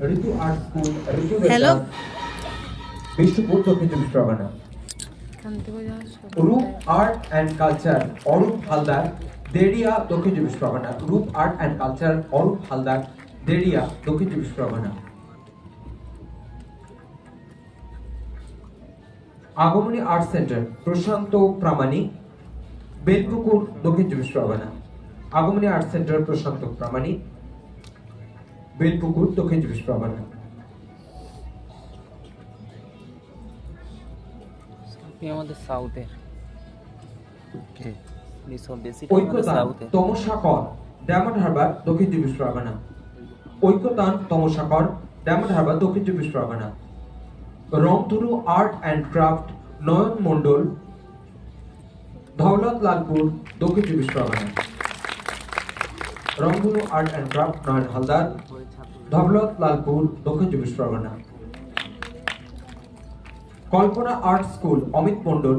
Ritu art school, Ritu hello. Bishnupur, Dakshin Chabbish Pargana. Rup art and culture, Arup Haldar, Deria, Dakshin Chabbish Pargana. Rup art and culture, Arup Haldar, Deria, Dakshin Chabbish Pargana. Agamani art centre, Prashanta Pramanik, Belpukur, Dakshin Chabbish Pargana. Agamani art centre, Prashanta Pramanik, Belpukur, Dakshin Chabbish Pargana. আমাদের সাউথের ঐক্যতান, তমসাকর, diamond Harbour, দক্ষিণ চব্বিশ পরগনা। ঐক্যতান, তমসাকর, diamond Harbour, দক্ষিণ চব্বিশ পরগনা। রংধনু art and craft, নয়ন মণ্ডল, ধওলত লালপুর, দক্ষিণ চব্বিশ পরগনা। রংধনু আর্ট অ্যান্ড ক্রাফট, নয়ন হালদার, ধওলত লালপুর, দক্ষিণ চব্বিশ পরগনা। কল্পনা আর্ট স্কুল, অমিত মণ্ডল,